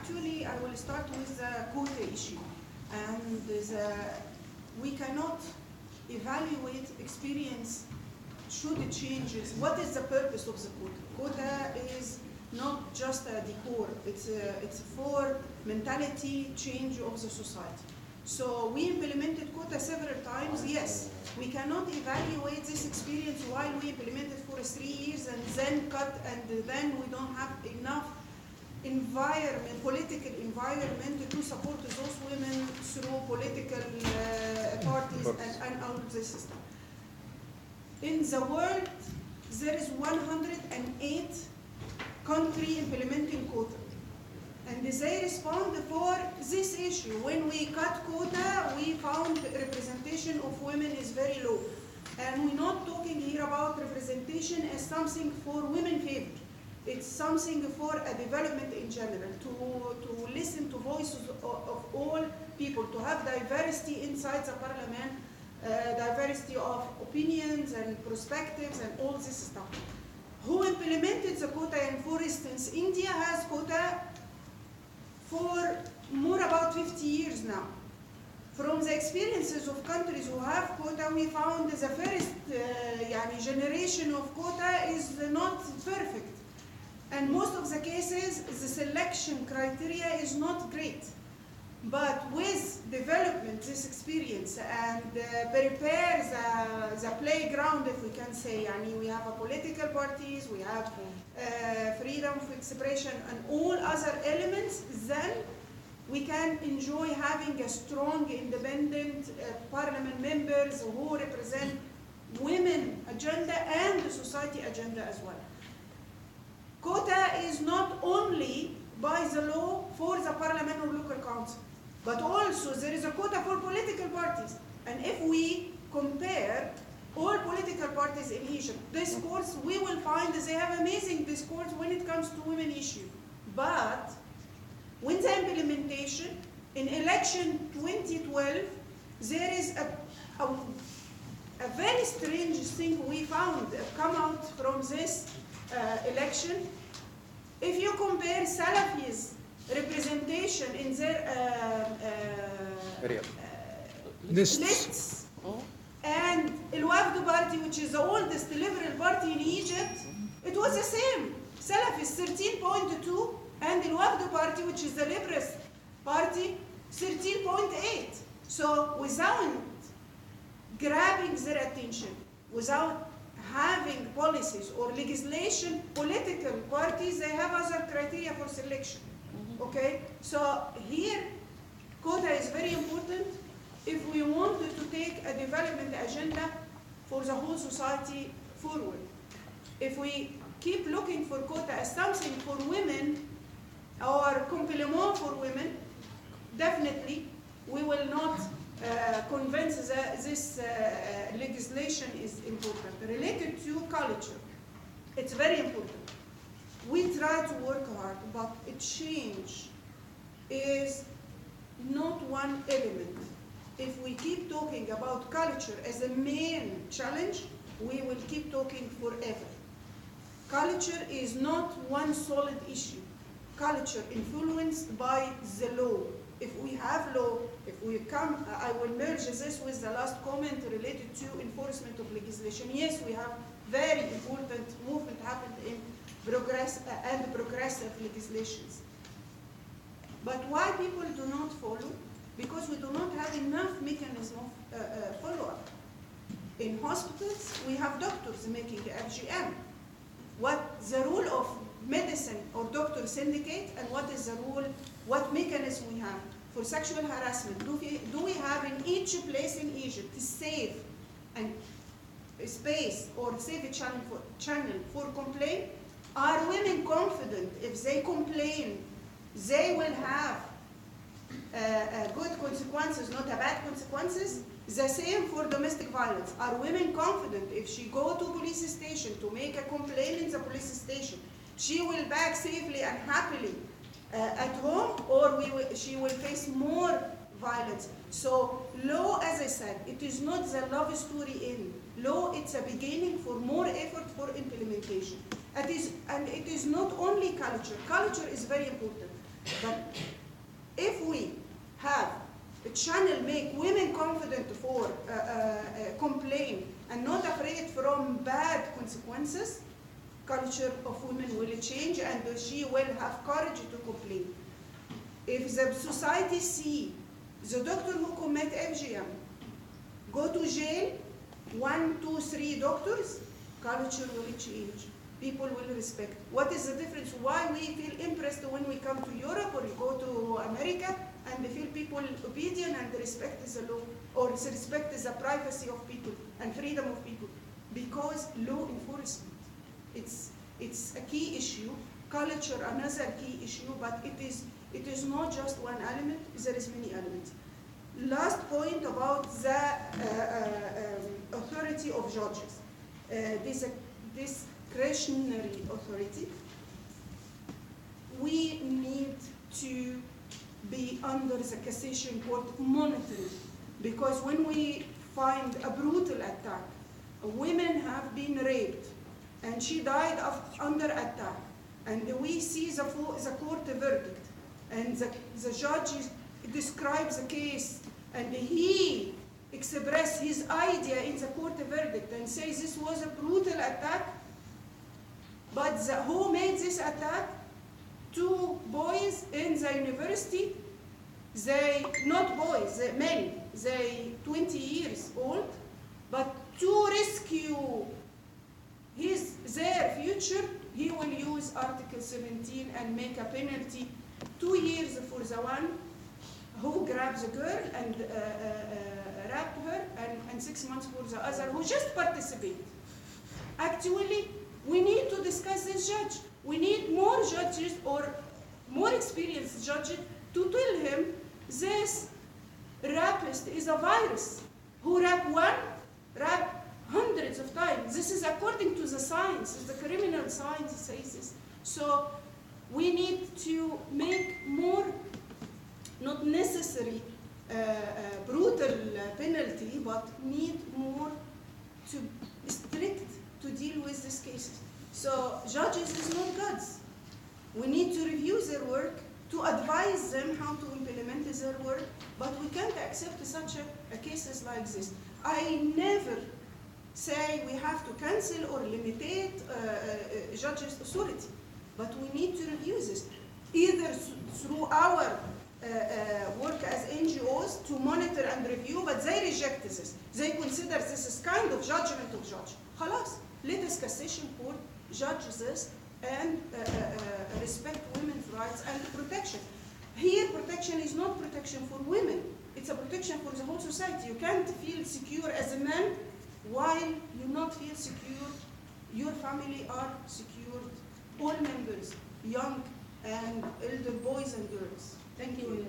Actually, I will start with the quota issue. And we cannot evaluate experience should it changes. What is the purpose of the quota? Quota is not just a decor. It's for mentality change of the society. So we implemented quota several times, yes. We cannot evaluate this experience while we implement it for 3 years and then cut, and then we don't have enough environment, political environment to support those women through political parties and all this system. In the world, there is 108 countries implementing quota. And they respond for this issue. When we cut quota, we found representation of women is very low. And we're not talking here about representation as something for women favored. It's something for a development in general, to listen to voices of all people, to have diversity inside the parliament, diversity of opinions and perspectives and all this stuff. Who implemented the quota? And for instance, India has quota for more about 50 years now. From the experiences of countries who have quota, we found the first generation of quota is not perfect. And most of the cases, the selection criteria is not great. But with development, this experience, and prepare the playground, if we can say, we have political parties, we have freedom of expression, and all other elements, then we can enjoy having a strong, independent parliament members who represent women agenda and the society agenda as well. Quota is not only by the law for the parliament or local council, but also there is a quota for political parties. And if we compare all political parties in Egypt, discourse, we will find that they have amazing discourse when it comes to women issue. But when the implementation, in election 2012, there is a very strange thing we found come out from this election. If you compare Salafis representation in their lists and Al-Wafd party, which is the oldest liberal party in Egypt, it was the same. Salafis 13.2 and Al-Wafd party, which is the liberal party, 13.8. So without grabbing their attention, without having policies or legislation, political parties, they have other criteria for selection. Okay? So here, quota is very important if we wanted to take a development agenda for the whole society forward. If we keep looking for quota as something for women or complement for women, definitely we will not convince that this legislation is important. Related to culture, it's very important. We try to work hard, but a change is not one element. If we keep talking about culture as a main challenge, we will keep talking forever. Culture is not one solid issue. Culture influenced by the law. If we have law, if we come, I will merge this with the last comment related to enforcement of legislation. Yes, we have very important movement happened in progressive legislations. But why people do not follow? Because we do not have enough mechanism of follow-up. In hospitals, we have doctors making FGM. What the rule of medicine or doctor syndicate, and what is the rule, what mechanism we have for sexual harassment? Do we have in each place in Egypt a safe and space or safe channel for complaint? Are women confident if they complain, they will have good consequences, not a bad consequences? The same for domestic violence. Are women confident if she go to police station to make a complaint in the police station, she will back safely and happily at home, or she will face more violence? So law, as I said, it is not the love story in law, it's a beginning for more effort for implementation. And it is not only culture. Culture is very important. But if we have a channel make women confident for complain and not afraid from bad consequences, culture of women will change and she will have courage to complain. If the society see the doctor who commit FGM go to jail, 1, 2, 3 doctors, culture will change. People will respect. What is the difference? Why we feel impressed when we come to Europe or we go to America and we feel people obedient and respect the law or respect the privacy of people and freedom of people? Because law enforcement, it's a key issue. Culture, another key issue, but it is not just one element, there is many elements. Last point about the authority of judges. Discretionary authority. We need to be under the cassation court monitoring, because when we find a brutal attack, women have been raped, and she died under attack, and we see the court verdict, and the judge describes the case, and he express his idea in the court verdict and says this was a brutal attack, but who made this attack? 2 boys in the university, not boys, men, they 20 years old, but to rescue their future, he will use Article 17 and make a penalty 2 years for the one who grabs a girl and raped her, and 6 months for the other who just participate. Actually, we need to discuss this judge. We need more judges or more experienced judges to tell him this rapist is a virus who rap one, rap hundreds of times. This is according to the science, the criminal science says this. So we need to make more, not necessary brutal penalty, but need more to strict to deal with these cases. So judges is not gods. We need to review their work, to advise them how to implement their work, but we can't accept such a cases like this. I never say we have to cancel or limitate judges' authority, but we need to review this, either through our work as NGOs to monitor and review, but they reject this. They consider this as kind of judgment of judge. Khalas, let us cassation court judge this and respect women's rights and protection. Here, protection is not protection for women. It's a protection for the whole society. You can't feel secure as a man while you not feel secure. Your family are secured. All members, young and elder boys and girls. Thank you.